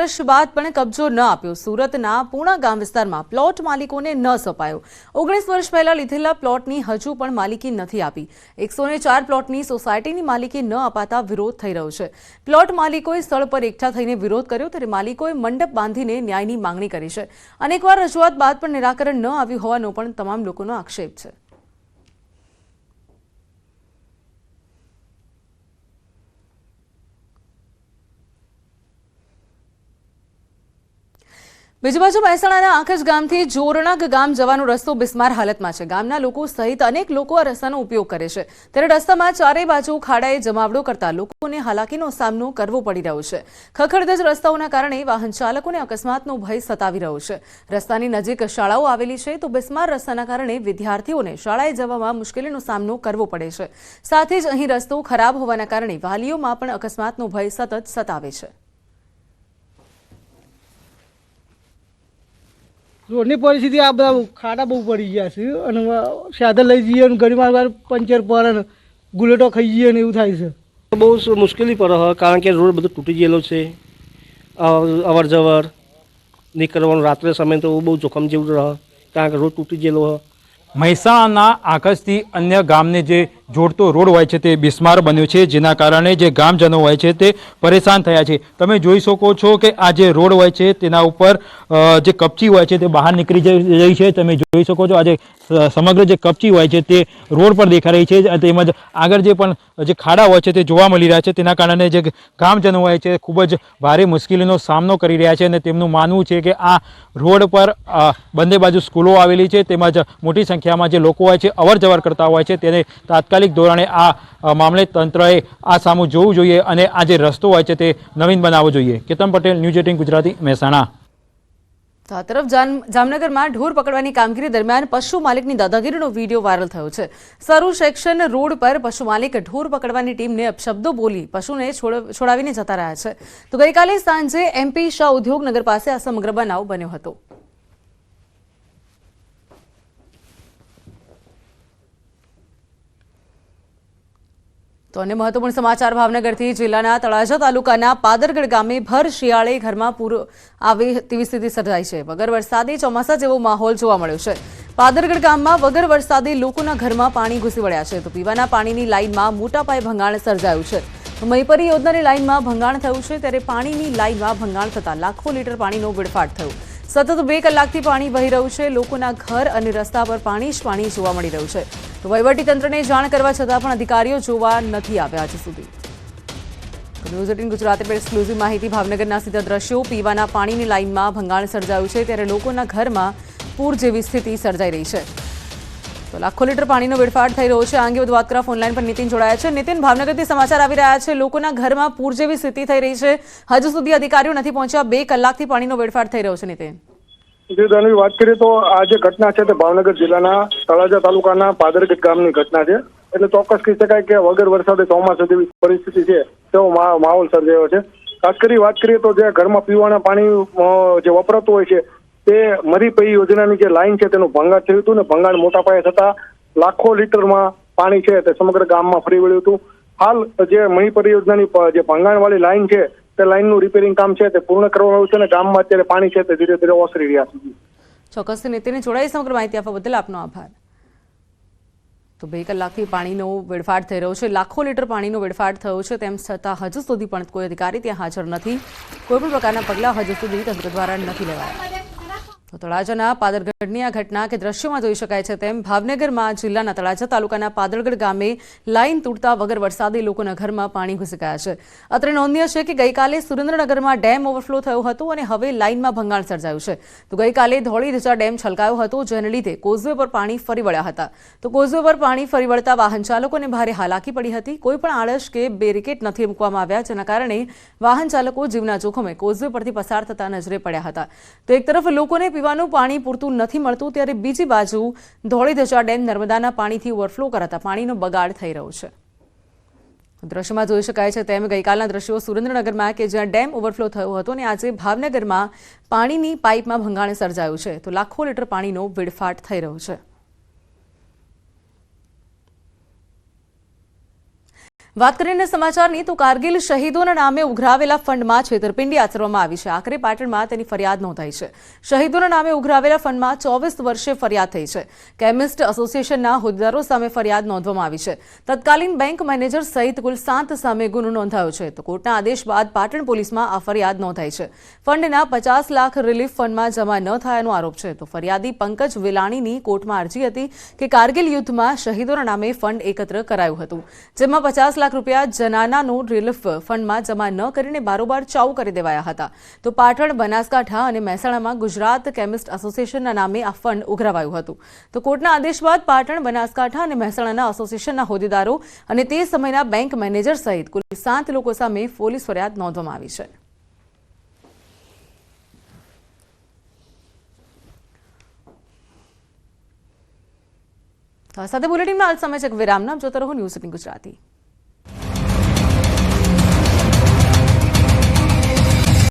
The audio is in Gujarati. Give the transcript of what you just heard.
વર્ષ બાદ પણ કબજો ન આપ્યો। સુરતના પૂણા ગામ વિસ્તારમાં પ્લોટ માલિકોને ન સોંપાયો। 19 વર્ષ પહેલા લીધેલા પ્લોટની હજુ પણ માલિકી નથી આપી। 104 પ્લોટની સોસાયટીની માલિકી ન અપાતા વિરોધ થઈ રહ્યો છે। પ્લોટ માલિકોએ સ્થળ પર એકઠા થઈને વિરોધ કર્યો ત્યારે માલિકોએ મંડપ બાંધીને ન્યાયની માંગણી કરી છે। અનેકવાર રજૂઆત બાદ પણ નિરાકરણ ન આવ્યું હોવાનો પણ તમામ લોકોનો આક્ષેપ છે। બીજી બાજુ મહેસાણાના આખજ ગામથી જોરણક ગામ જવાનો રસ્તો બિસ્માર હાલતમાં છે। ગામના લોકો સહિત અનેક લોકો આ રસ્તાનો ઉપયોગ કરે છે ત્યારે રસ્તામાં ચારે બાજુ ખાડાએ જમાવડો કરતા લોકોને હાલાકીનો સામનો કરવો પડી રહ્યો છે। ખખડધજ રસ્તાઓના કારણે વાહન ચાલકોને અકસ્માતનો ભય સતાવી રહ્યો છે। રસ્તાની નજીક શાળાઓ આવેલી છે તો બિસ્માર રસ્તાના કારણે વિદ્યાર્થીઓને શાળાએ જવામાં મુશ્કેલીનો સામનો કરવો પડે છે। સાથે જ અહીં રસ્તો ખરાબ હોવાના કારણે વાલીઓમાં પણ અકસ્માતનો ભય સતત સતાવે છે। રોડની પરિસ્થિતિ આ બધા ખાડા બહુ પડી ગયા છે અને સાધન લઈ જઈએ અને ઘણીવાર વાર પંચર પડે ને ગુલેટો ખાઈ જઈએ ને એવું થાય છે। બહુ મુશ્કેલી પડે કારણ કે રોડ બધો તૂટી ગયેલો છે। અવર જવર નીકળવાનું રાત્રે સમય તો બહુ જોખમ જેવું રહે કારણ કે રોડ તૂટી ગયેલો હોય। મહેસાણાના આકાશથી અન્ય ગામને જે જોડતો રોડ હોય છે તે બિસ્માર બન્યો છે, જેના કારણે જે ગામજનો હોય છે તે પરેશાન થયા છે। તમે જોઈ શકો છો કે આ જે રોડ હોય છે તેના ઉપર જે કપચી હોય છે તે બહાર નીકળી રહી છે। તમે જોઈ શકો છો આજે સમગ્ર જે કપચી હોય છે તે રોડ પર દેખાઈ રહી છે। તેમજ આગળ જે પણ જે ખાડા હોય છે તે જોવા મળી રહ્યા છે। તેના કારણે જે ગામજનો હોય છે ખૂબ જ ભારે મુશ્કેલીનો સામનો કરી રહ્યા છે અને તેમનું માનવું છે કે આ રોડ પર બંને બાજુ સ્કૂલો આવેલી છે તેમજ મોટી સંખ્યામાં જે લોકો હોય છે અવર જવર કરતા હોય છે તેને તાત્કાલિક ધોરણે આ મામલે તંત્રએ આ સામું જોવું જોઈએ અને આ જે રસ્તો હોય છે તે નવીન બનાવવો જોઈએ। કેતન પટેલ, ન્યૂઝ 18 ગુજરાતી, મહેસાણા। તો આ તરફ જામનગરમાં ઢોર પકડવાની કામગીરી દરમિયાન પશુ માલિકની દાદાગીરીનો વિડીયો વાયરલ થયો છે। સરુ સેક્શન રોડ પર પશુ માલિક ઢોર પકડવાની ટીમને અપશબ્દો બોલી પશુને છોડાવીને જતા રહ્યા છે। તો ગઈકાલે સાંજે MP શાહ ઉદ્યોગનગર પાસે આ સમગ્ર બનાવ બન્યો હતો। તો અન્ય મહત્વપૂર્ણ સમાચાર ભાવનગરથી જિલ્લાના તળાજા તાલુકાના પાદરગઢ ગામે ભર શિયાળે ઘરમાં પૂર આવે તેવી સ્થિતિ સર્જાઈ છે। વગર વરસાદે ચોમાસા જેવો માહોલ જોવા મળ્યો છે। પાદરગઢ ગામમાં વગર વરસાદે લોકોના ઘરમાં પાણી ઘૂસી વળ્યા છે તો પીવાના પાણીની લાઇનમાં મોટા પાયે ભંગાણ સર્જાયું છે। તો મહીપરી યોજનાની લાઇનમાં ભંગાણ થયું છે ત્યારે પાણીની લાઇનમાં ભંગાણ થતાં લાખો લીટર પાણીનો વેડફાટ થયો। સતત 2 કલાકથી પાણી વહી રહ્યું છે। લોકોના ઘર અને રસ્તા પર પાણી જ પાણી જોવા મળી રહ્યું છે। તો વહીવટીતંત્રને જાણ કરવા છતાં પણ અધિકારીઓ જોવા નથી આવ્યા હજુ સુધી। ન્યૂઝ 18 ગુજરાતી પર એક્સક્લુઝિવ માહિતી ભાવનગરના સીધા દ્રશ્યો। પીવાના પાણીની લાઇનમાં ભંગાણ સર્જાયું છે ત્યારે લોકોના ઘરમાં પૂર જેવી સ્થિતિ સર્જાઈ રહી છે। તો લાખો લીટર પાણીનો વેડફાટ થઈ રહ્યો છે। આ અંગે વધુ વાત કરવા ફોનલાઈન પર નીતિન જોડાયા છે। નીતિન, ભાવનગરથી સમાચાર આવી રહ્યા છે, લોકોના ઘરમાં પૂર જેવી સ્થિતિ થઈ રહી છે, હજુ સુધી અધિકારીઓ નથી પહોંચ્યા। 2 કલાકથી પાણીનો વેડફાટ થઈ રહ્યો છે। નીતિન, વાત કરીએ તો આ જે ઘટના છે તે ભાવનગર જિલ્લાના તળાજા તાલુકાના પાદરગઢ ગામની ઘટના છે। એટલે ચોક્કસ કહી શકાય કે વગર વરસાદે ચોમાસા જેવી પરિસ્થિતિ છે તેવો માહોલ સર્જાયો છે। ખાસ કરી વાત કરીએ તો જે ઘરમાં પીવાના પાણી જે વપરાતું હોય છે તે મરીપઈ યોજનાની જે લાઈન છે તેનું ભંગાણ થયું હતું ને ભંગાણ મોટા પાયે થતા લાખો લીટરમાં પાણી છે તે સમગ્ર ગામમાં ફરી વળ્યું હતું। હાલ જે મહીપરી યોજનાની જે ભંગાણવાળી લાઈન છે તે લાઈનનું રિપેરિંગ કામ છે તે પૂર્ણ કરવામાં આવ્યું છે અને ગામમાં અત્યારે પાણી છે તે ધીરે ધીરે ઓસરી રહ્યા છે। ચોક્કસ નીતિને જોડાઈ સમગ્ર માહિતી આપવા બદલ આપનો આભાર। તો 2 કલાકથી પાણીનો વેડફાટ થઈ રહ્યો છે, લાખો લીટર પાણીનો વેડફાટ થયો છે, તેમ છતાં હજુ સુધી પણ કોઈ અધિકારી ત્યાં હાજર નથી। કોઈ પણ પ્રકારના પગલાં હજુ સુધી તંત્ર દ્વારા નથી લેવાયા। તો તળાજાના પાદરગઢની આ ઘટના કે દ્રશ્યોમાં જોઈ શકાય છે તેમ ભાવનગરમાં જિલ્લાના તળાજા તાલુકાના પાદરગઢ ગામે લાઇન તૂટતા વગર વરસાદે લોકોના ઘરમાં પાણી ઘૂસી ગયા છે। અત્રે નોંધનીય છે કે ગઈકાલે સુરેન્દ્રનગરમાં ડેમ ઓવરફ્લો થયો હતો અને હવે લાઇનમાં ભંગાણ સર્જાયું છે। તો ગઈકાલે ધોળીધજા ડેમ છલકાયો હતો, જેને લીધે કોઝવે પર પાણી ફરી વળ્યા હતા। તો કોઝવે પર પાણી ફરી વળતા વાહન ચાલકોને ભારે હાલાકી પડી હતી। કોઈ પણ આળસ કે બેરિકેડ નથી મૂકવામાં આવ્યા, જેના કારણે વાહન ચાલકો જીવના જોખમે કોઝવે પરથી પસાર થતા નજરે પડ્યા હતા। તો એક તરફ લોકોને પીવાનું પાણી પૂરતું નથી મળતું ત્યારે બીજી બાજુ ધોળીધજા ડેમ નર્મદાના પાણીથી ઓવરફ્લો કરાતા પાણીનો બગાડ થઈ રહ્યો છે। દ્રશ્યમાં જોઈ શકાય છે તેમ ગઈકાલના દ્રશ્યો સુરેન્દ્રનગરમાં કે જ્યાં ડેમ ઓવરફ્લો થયો હતો અને આજે ભાવનગરમાં પાણીની પાઇપમાં ભંગાણ સર્જાયું છે તો લાખો લીટર પાણીનો વેડફાટ થઈ રહ્યો છે। વાત કરીને સમાચારની તો કારગિલ શહીદોના નામે ઉઘરાવેલા ફંડમાં છેતરપિંડી આચરવામાં આવી છે. આખરે પાટણમાં તેની ફરિયાદ નોંધાઈ છે. શહીદોના નામે ઉઘરાવેલા ફંડમાં 24 વર્ષે ફરિયાદ થઈ છે. કેમિસ્ટ એસોસિએશનના હોદ્દેદારો સામે ફરિયાદ નોંધવામાં આવી છે. તત્કાલીન બેંક મેનેજર સહિત કુલ 7 સામે ગુનો નોંધાયો છે. તો કોર્ટના આદેશ બાદ પાટણ પોલીસમાં આ ફરિયાદ નોંધાઈ છે. ફંડના 50 લાખ રિલીફ ફંડમાં જમા ન થયાનો આરોપ છે. તો ફરિયાદી પંકજ વેલાણીની કોર્ટમાં અરજી હતી કે કારગિલ યુદ્ધમાં શહીદોના નામે ફંડ એકત્ર કરાયું હતું, જેમાં 50 લાખ રૂપિયા જનાનાનું રિલીફ ફંડમાં જમા ન કરીને બારોબાર ચાઉ કરી દેવાયા હતા. તો પાટણ, બનાસકાંઠા અને મહેસાણામાં ગુજરાત કેમિસ્ટ એસોસિએશનના નામે આ ફંડ ઉઘરાવાયું હતું. તો કોર્ટના આદેશ બાદ પાટણ, બનાસકાંઠા અને મહેસાણાના એસોસિએશનના હોદ્દેદારો અને તે સમયના બેંક મેનેજર સહિત કુલ 7 લોકો સામે પોલીસ ફરિયાદ નોંધવામાં આવી છે. સાથે બુલેટિનમાં હાલ સમય છે વિરામના. જોતા રહો ન્યૂઝ 18 ગુજરાતી.